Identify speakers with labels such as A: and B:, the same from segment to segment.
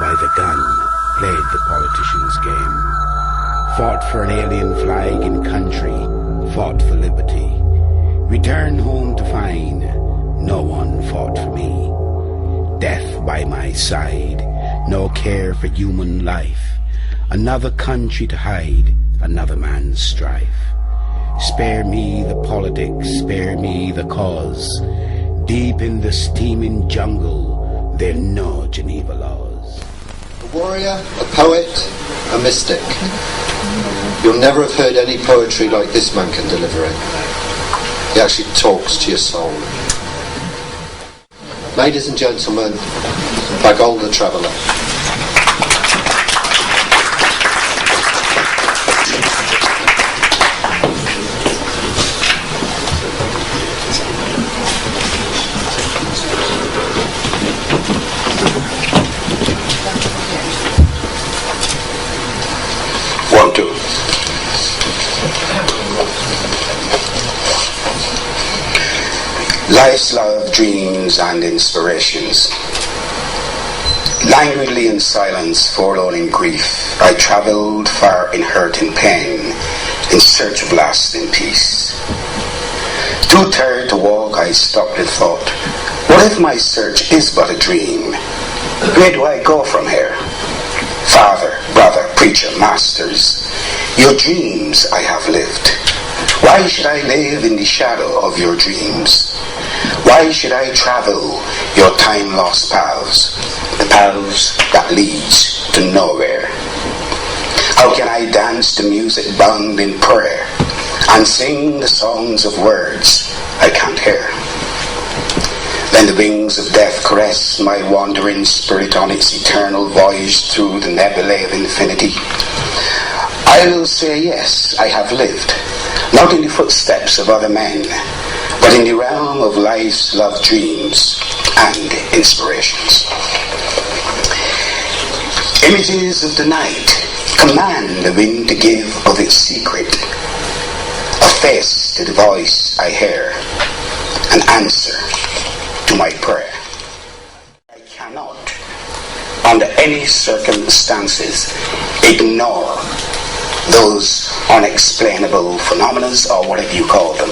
A: by the gun, played the politician's game, fought for an alien flag in country, fought for liberty, returned home to find no one fought for me. Death by my side, no care for human life, another country to hide, another man's strife. Spare me the politics, spare me the cause. Deep in the steaming jungle, there are no Geneva laws.
B: A warrior, a poet, a mystic. You'll never have heard any poetry like this man can deliver it. He actually talks to your soul. Ladies and gentlemen, Bagoll the Traveller.
A: 1, 2. Life's love, dreams and inspirations. Languidly in silence, forlorn in grief, I travelled far in hurt and pain, in search of lasting peace. Too tired to walk, I stopped and thought, what if my search is but a dream? Where do I go from here? Father, brother, preacher, masters, your dreams I have lived. Why should I live in the shadow of your dreams? Why should I travel your time-lost paths, the paths that leads to nowhere? How can I dance to music bound in prayer and sing the songs of words I can't hear? Then the wings of death caress my wandering spirit on its eternal voyage through the nebulae of infinity. I will say yes, I have lived, not in the footsteps of other men, but in the realm of life's love dreams and inspirations. Images of the night command the wind to give of its secret, a face to the voice I hear, an answer to my prayer. I cannot, under any circumstances, ignore those unexplainable phenomena, or whatever you call them.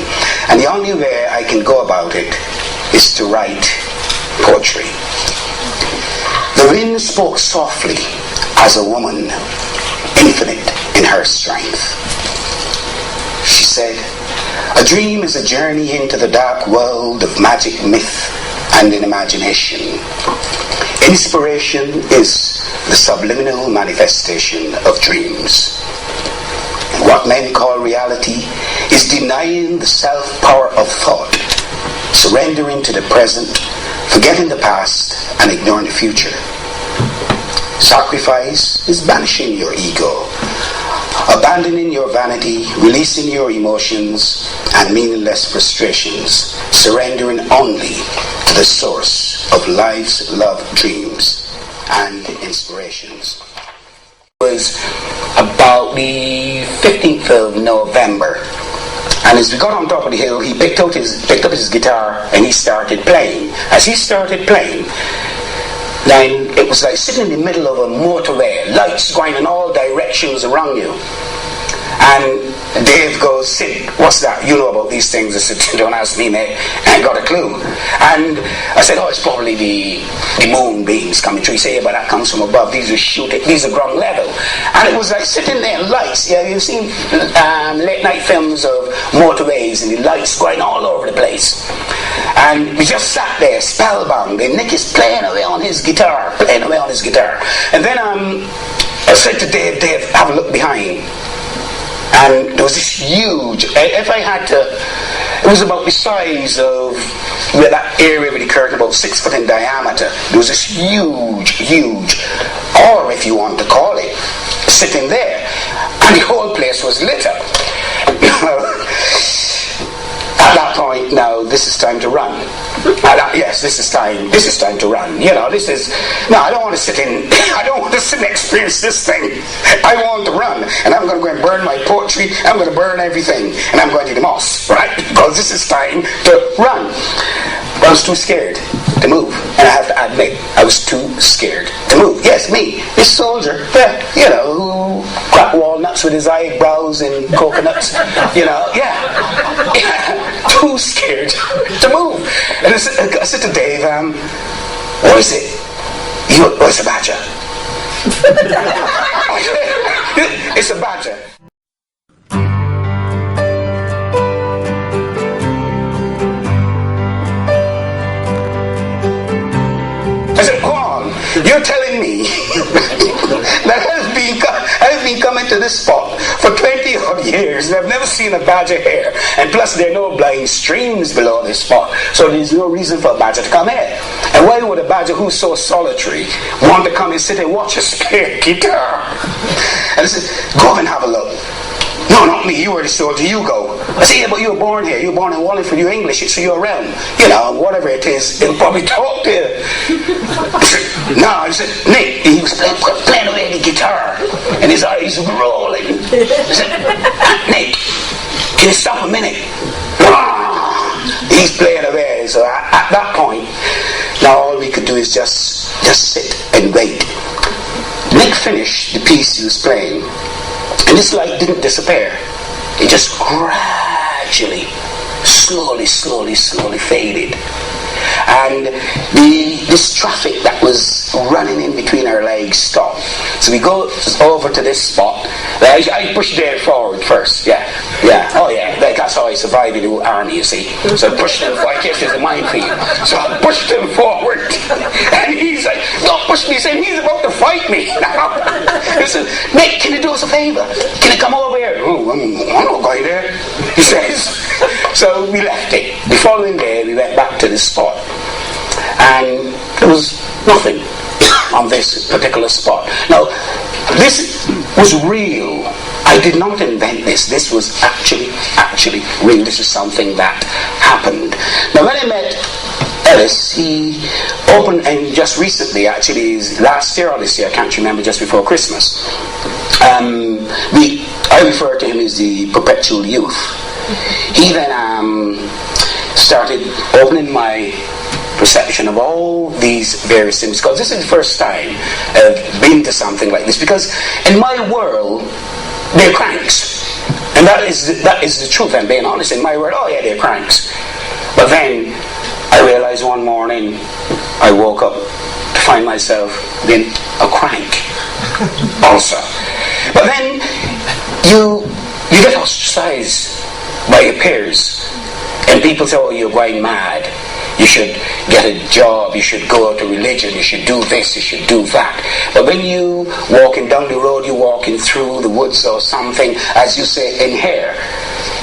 A: And the only way I can go about it is to write poetry. The wind spoke softly as a woman, infinite in her strength. She said, a dream is a journey into the dark world of magic, myth, and in imagination. Inspiration is the subliminal manifestation of dreams. What men call reality is denying the self-power of thought, surrendering to the present, forgetting the past, and ignoring the future. Sacrifice is banishing your ego, abandoning your vanity, releasing your emotions and meaningless frustrations, surrendering only to the source of life's love dreams and inspirations. It was about the 15th of November, and as we got on top of the hill, he picked up his guitar and he started playing. As he started playing, then it was like sitting in the middle of a motorway, lights going in all directions around you. And Dave goes, Sid, what's that? You know about these things. I said, don't ask me, mate. I ain't got a clue. And I said, it's probably the moonbeams coming through. He said, yeah, but that comes from above. These are ground level. And it was like sitting there, lights. Yeah, you've seen late night films of motorways and the lights going all over the place. And we just sat there, spellbound. And Nick is playing away on his guitar. And then I said to Dave, have a look behind. And there was this huge, if I had to, it was about the size of that area with the curtain, about 6 foot in diameter. There was this huge, or if you want to call it, sitting there. And the whole place was lit up. At that point, now this is time to run. Yes, this is time to run. I don't want to sit and experience this thing. I want to run, and I'm going to go and burn my poetry. I'm going to burn everything, and I'm going to the moss, right? Because this is time to run. I was too scared to move. And I have to admit, I was too scared to move. Yes, me, this soldier, who cracked walnuts with his eyebrows and coconuts, too scared to move. And I said to Dave, what is it? It's a badger. It's a badger. I said, go on. You're telling me that I've been coming to this spot for 20 odd years and I've never seen a badger here. And plus there are no blind streams below this spot. So there's no reason for a badger to come here. And why would a badger who's so solitary want to come and sit and watch a spare guitar? And I said, go and have a look. No, not me, you were the soldier, you go. I said, yeah, but you were born here, you were born in Wallingford, you're English, so you're around. Whatever it is, he'll probably talk to you. No, I said, Nick, he was playing away the guitar, and his eyes rolling. I said, Nick, can you stop a minute? He's playing away, so at that point, now all we could do is just sit and wait. Nick finished the piece he was playing, and this light didn't disappear. It just gradually, slowly faded. And this traffic that was running in between our legs stopped. So we go over to this spot. I pushed Dave forward first. That's how I survived in the army, you see. So I pushed him forward. I guess there's a minefield. So I pushed him forward. And he's like, don't push me. He's saying, he's about to fight me now. He said, Nick, can you do us a favor? Can you come over here? Oh, I'm not going there, he says. So we left it. The following day, we went back to this spot. And there was nothing on this particular spot. Now, this was real. I did not invent this. This was actually real. This is something that happened. Now, when I met Ellis, he opened, and just recently, actually, last year or this year, I can't remember, just before Christmas, I refer to him as the perpetual youth. He then started opening my perception of all these various things, because this is the first time I've been to something like this, because in my world they're cranks, and that is the truth. I'm being honest. In my world, they're cranks. But then I realized one morning I woke up to find myself being a crank also. But then you get ostracized by your peers, and people say, you're going mad, you should get a job, you should go to religion, you should do this, you should do that. But when you walking down the road, you're walking through the woods or something, as you say, in here,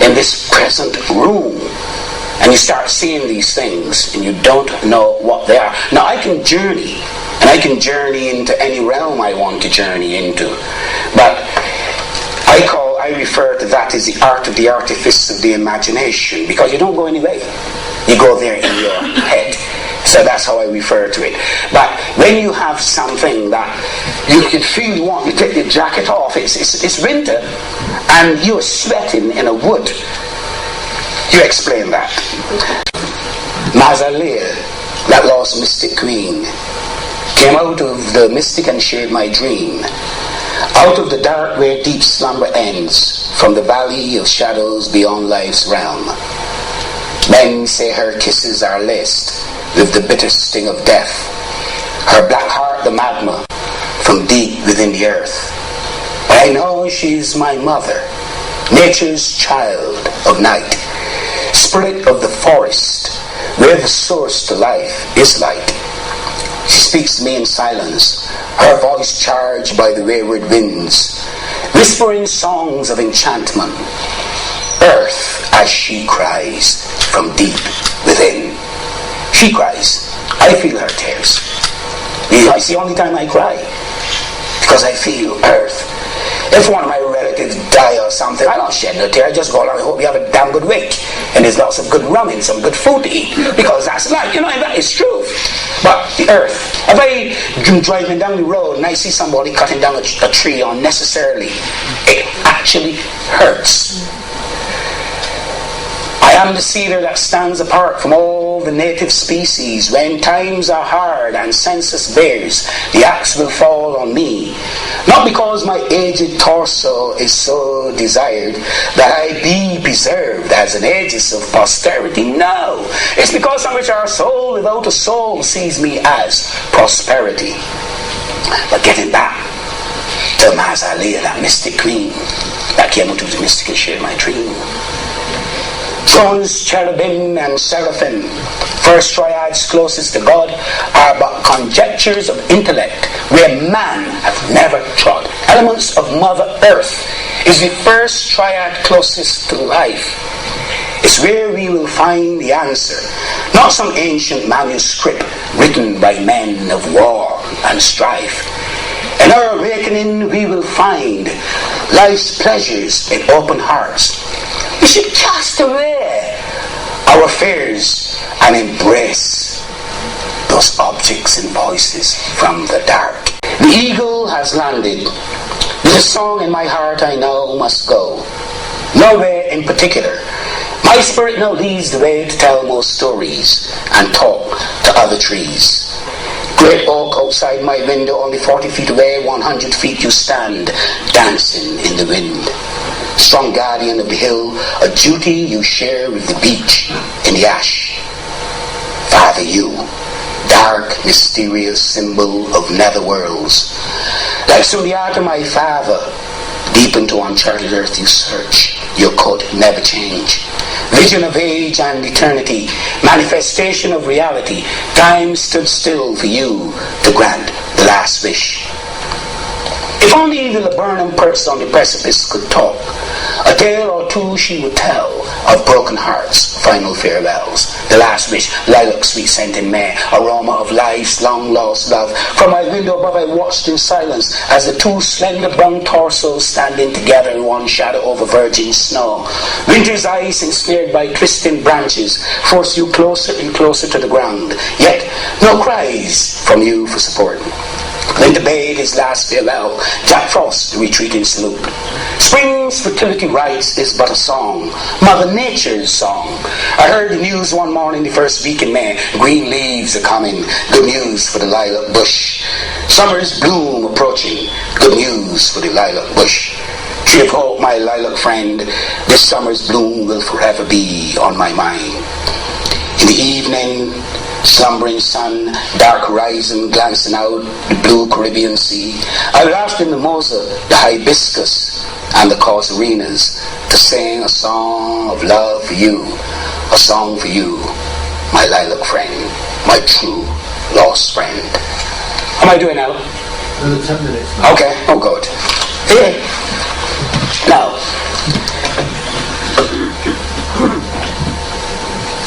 A: in this present room, and you start seeing these things and you don't know what they are. Now I can journey, and I can journey into any realm I want to journey into, but I refer to that as the art of the artifice of the imagination, because you don't go anywhere. You go there in your head. So that's how I refer to it. But when you have something that you can feel you want, you take your jacket off, it's winter, and you're sweating in a wood. You explain that. Mazalea, that lost mystic queen, came out of the mystic and shared my dream. Out of the dark where deep slumber ends, from the valley of shadows beyond life's realm. Men say her kisses are laced with the bitter sting of death, her black heart the magma from deep within the earth. But I know she's my mother, nature's child of night, spirit of the forest, where the source to life is light. She speaks to me in silence, her voice charged by the wayward winds, whispering songs of enchantment. Earth, as she cries from deep within. She cries. I feel her tears. It's the only time I cry, because I feel earth. If one of my relatives die or something, I don't shed no tear. I just go along and hope you have a damn good week, and there's lots of good rum and some good food to eat, because that's life, and that is true. But the earth, if I'm driving down the road and I see somebody cutting down a tree unnecessarily, it actually hurts. I am the cedar that stands apart from all the native species. When times are hard and census bears, the axe will fall on me. Not because my aged torso is so desired that I be preserved as an aegis of posterity. No, it's because on which our soul without a soul sees me as prosperity. But getting back to Mazalea, that mystic queen that came out of the mystic and shared my dream. Thrones, cherubim and seraphim, first triads closest to God, are but conjectures of intellect where man hath never trod. Elements of Mother Earth is the first triad closest to life. It's where we will find the answer, not some ancient manuscript written by men of war and strife. In our awakening we will find life's pleasures in open hearts. We should cast away our fears and embrace those objects and voices from the dark. The eagle has landed. With a song in my heart I now must go. Nowhere in particular. My spirit now leads the way to tell more stories and talk to other trees. Great oak outside my window, only 40 feet away, 100 feet you stand, dancing in the wind. Strong guardian of the hill, a duty you share with the beach in the ash. Father, you, dark, mysterious symbol of nether worlds. Like Sunyata, my father, deep into uncharted earth you search, your could never change. Vision of age and eternity, manifestation of reality, time stood still for you to grant the last wish. If only the laburnum person on the precipice could talk, a tale or two she would tell of broken hearts, final farewells, the last wish, lilac sweet scent in May, aroma of life's long lost love. From my window above I watched in silence as the two slender brown torsos standing together in one shadow over virgin snow. Winter's ice ensnared by twisting branches force you closer and closer to the ground, yet no cries from you for support. Winter bade his last farewell, Jack Frost the retreating salute. Spring's fertility rites is but a song, Mother Nature's song. I heard the news one morning the first week in May, green leaves are coming, good news for the lilac bush. Summer's bloom approaching, good news for the lilac bush. Tree of hope, my lilac friend, this summer's bloom will forever be on my mind. In the evening, slumbering sun, dark horizon glancing out the blue Caribbean Sea, I laughed in the mimosa, the hibiscus, and the casuarinas to sing a song of love for you, a song for you, my lilac friend, my true lost friend. How am I doing now?
C: Another 10 minutes. Now.
A: Okay, oh good. Here. Now,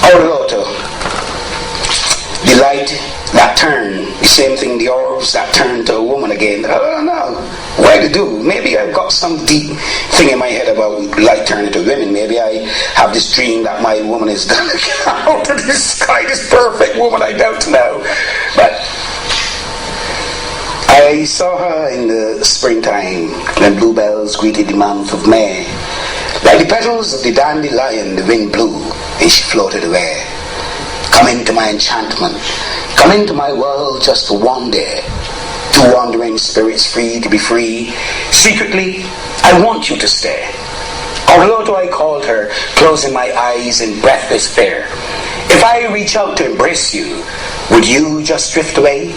A: Otherworld, the light that turned, the same thing, the orbs that turned to a woman again. I don't know where to do. Maybe I've got some deep thing in my head about light turning to women. Maybe I have this dream that my woman is going to get out of this sky, this perfect woman. I doubt now. But I saw her in the springtime when bluebells greeted the month of May. Like the petals of the dandelion, the wind blew and she floated away. Come into my enchantment. Come into my world just for one day. Two wandering spirits free to be free. Secretly, I want you to stay. Although I called her, closing my eyes in breathless fear. If I reach out to embrace you, would you just drift away?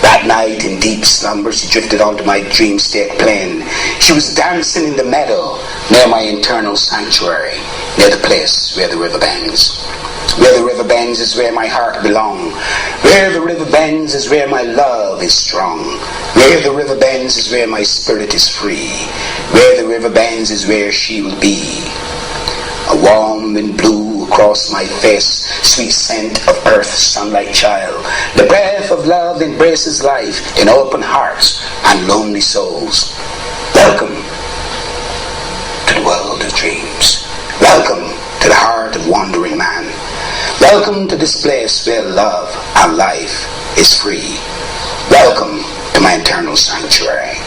A: That night in deep slumber she drifted onto my dream state plain. She was dancing in the meadow near my internal sanctuary, near the place where the river bends. Where the river bends is where my heart belongs. Where the river bends is where my love is strong. Where the river bends is where my spirit is free. Where the river bends is where she will be. A warm wind blew across my face, sweet scent of earth's sunlight child. The breath of love embraces life in open hearts and lonely souls. Welcome to the world of dreams. Welcome to the heart of wandering man. Welcome to this place where love and life is free. Welcome to my eternal sanctuary.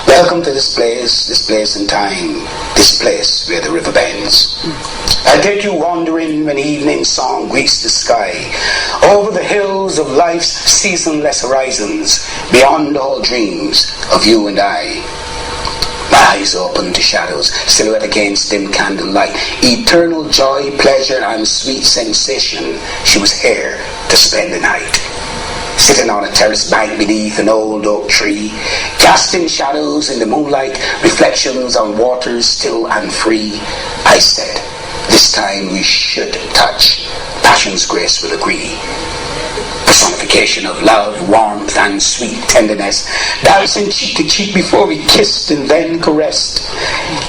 A: Welcome to this place in time, this place where the river bends. I'll take you wandering when evening song greets the sky, over the hills of life's seasonless horizons, beyond all dreams of you and I. My eyes open to shadows, silhouette against dim candlelight, eternal joy, pleasure, and sweet sensation. She was here to spend the night. Sitting on a terrace bank beneath an old oak tree, casting shadows in the moonlight, reflections on waters still and free, I said, this time we should touch. Passion's grace will agree. Personification of love, warmth, and sweet tenderness, dancing cheek to cheek before we kissed and then caressed.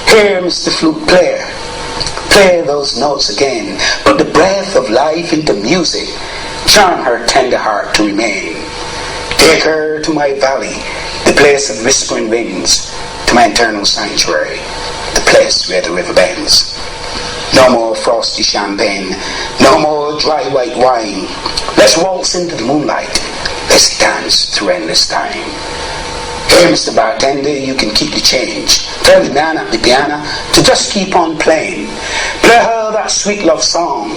A: Here, Mr. Flute Player, play those notes again, put the breath of life into music, charm her tender heart to remain. Take her to my valley, the place of whispering winds, to my eternal sanctuary, the place where the river bends. No more frosty champagne, no more dry white wine. Let's waltz into the moonlight, let's dance through endless time. Here, Mr. Bartender, you can keep the change. Tell the man at the piano to just keep on playing. Play her that sweet love song,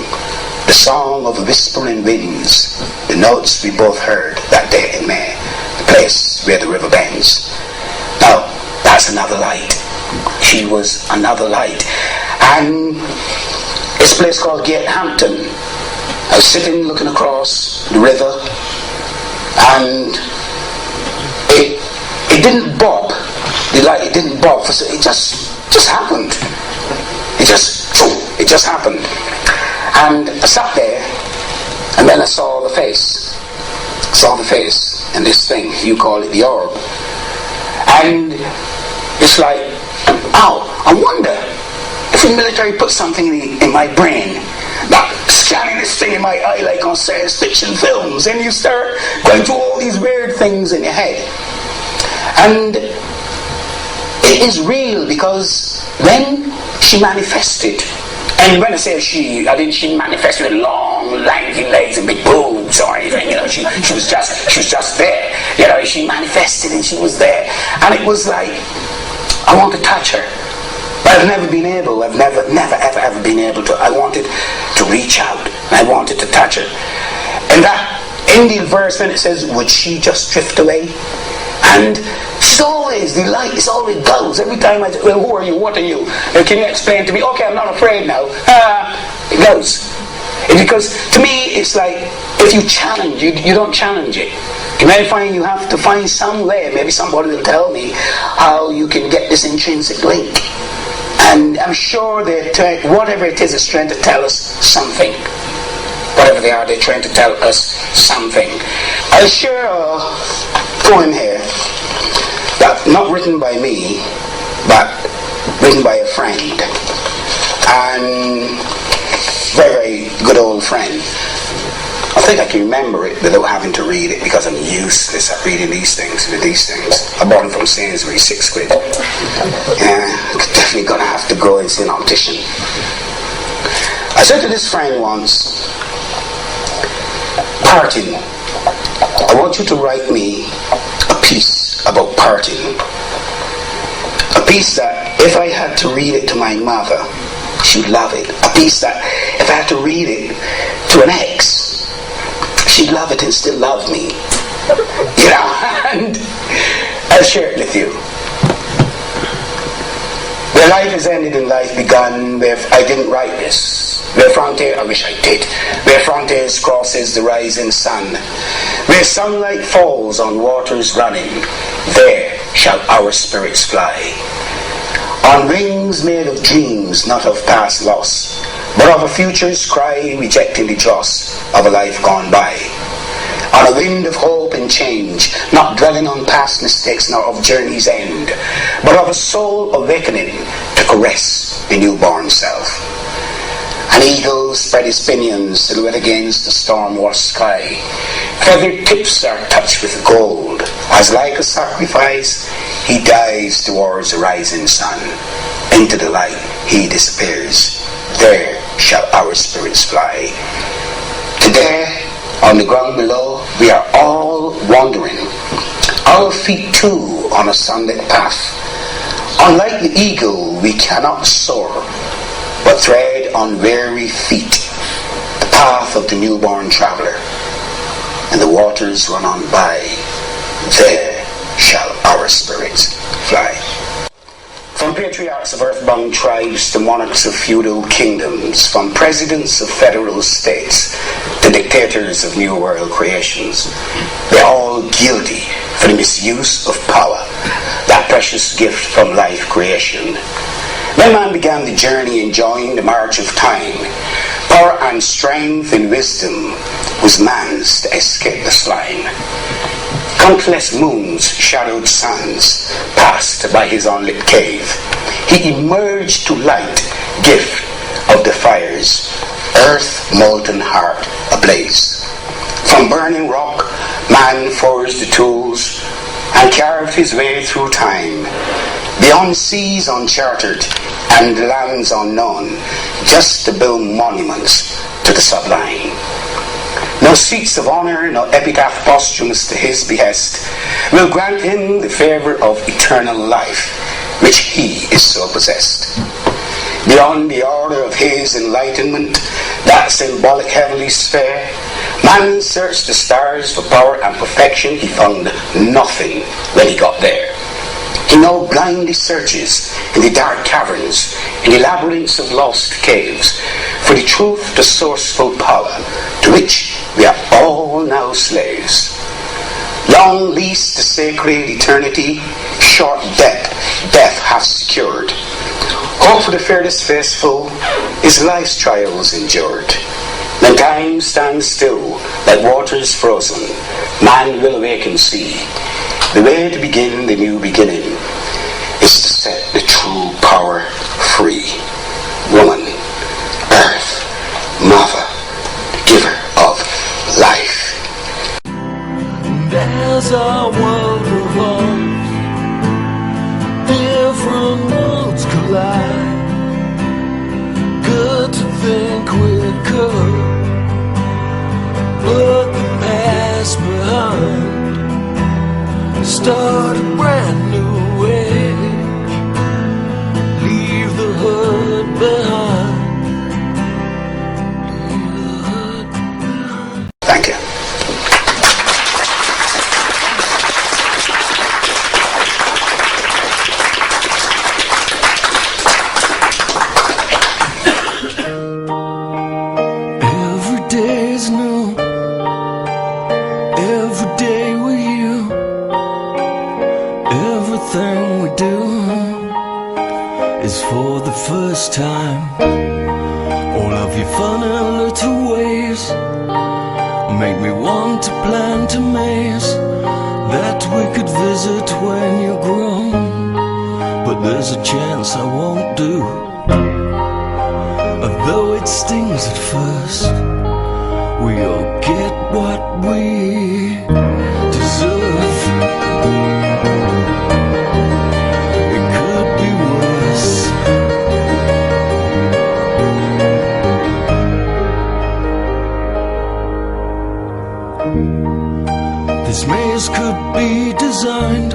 A: the song of whispering winds, the notes we both heard that day in May, the place where the river bends. Now, that's another light. She was another light. And it's a place called Gatehampton. I was sitting looking across the river, and it didn't bob. The light, it didn't bob. It just happened. It just happened. And I sat there, and then I saw the face. And this thing, you call it the orb. And it's like, oh, I wonder if the military put something in my brain, not scanning this thing in my eye like on science fiction films, and you start going through all these weird things in your head. And it is real, because when she manifested, and when I say she, I didn't she manifest with long, lanky legs and big boobs or anything, she was just there. She manifested and she was there. And it was like, I want to touch her. But I've never been able, ever been able to. I wanted to reach out, and I wanted to touch her. And that Indian verse, when it says, would she just drift away? And she's always, the light is always goes. Every time I say, well, who are you? What are you? Can you explain to me? Okay, I'm not afraid now. It goes. Because to me, it's like, if you challenge, you don't challenge it. You may find you have to find some way, maybe somebody will tell me how you can get this intrinsic link. And I'm sure that whatever it is trying to tell us something. Whatever they are, they're trying to tell us something. I'll share a poem here, that not written by me, but written by a friend. And very, very good old friend. I think I can remember it without having to read it, because I'm useless at reading these things. I bought it from Sainsbury's, £6. Definitely gonna have to go and see an optician. I said to this friend once, parting. I want you to write me a piece about parting. A piece that if I had to read it to my mother, she'd love it. A piece that if I had to read it to an ex, she'd love it and still love me. And I'll share it with you. Where life has ended and life begun, where I didn't write this. Where frontier, I wish I did. Where frontiers crosses the rising sun. Where sunlight falls on waters running, there shall our spirits fly. On wings made of dreams, not of past loss, but of a future's cry, rejecting the dross of a life gone by. On a wind of hope and change, not dwelling on past mistakes nor of journey's end, but of a soul awakening to caress the newborn self. An eagle spread his pinions, silhouette against the storm-washed sky. Feathered tips are touched with gold, as like a sacrifice, he dives towards the rising sun. Into the light he disappears. There shall our spirits fly. Today, on the ground below, we are all wandering. Our feet too on a sunlit path. Unlike the eagle, we cannot soar, but tread on weary feet the path of the newborn traveller. And the waters run on by, there shall our spirits fly. From patriarchs of earthbound tribes to monarchs of feudal kingdoms, from presidents of federal states to dictators of new world creations, they're all guilty for the misuse of power, that precious gift from life creation. When man began the journey enjoying the march of time, power and strength and wisdom was man's to escape the slime. Countless moons, shadowed suns, passed by his unlit cave. He emerged to light, gift of the fires, earth, molten heart ablaze. From burning rock, man forged the tools and carved his way through time, beyond seas uncharted and lands unknown, just to build monuments to the sublime. No seats of honor, no epitaph posthumous to his behest will grant him the favor of eternal life, which he is so possessed. Beyond the order of his enlightenment, that symbolic heavenly sphere, man searched the stars for power and perfection. He found nothing when he got there. He now blindly searches in the dark caverns, in the labyrinths of lost caves, for the truth, the sourceful power, to which we are all now slaves. Long lease the sacred eternity, short death hath secured. Hope for the fearless faithful is life's trials endured. When time stands still, like waters frozen, man will awake and see. The way to begin the new beginning is to set the true power free. Woman, earth, mother, giver of life.
D: And as our world revolves, different worlds collide. Good to think we could put the past behind, start a brand new way, leave the hood behind.
A: Thank you.
D: Every day's new, every day with you. Everything we do is for the first time. All of your funny little ways make me want to plant a maze that we could visit when you're grown. But there's a chance I won't do, although it stings at first. We all get what we deserve. This maze could be designed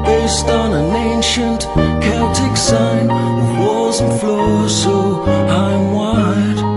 D: based on an ancient Celtic sign, with walls and floors so high and wide.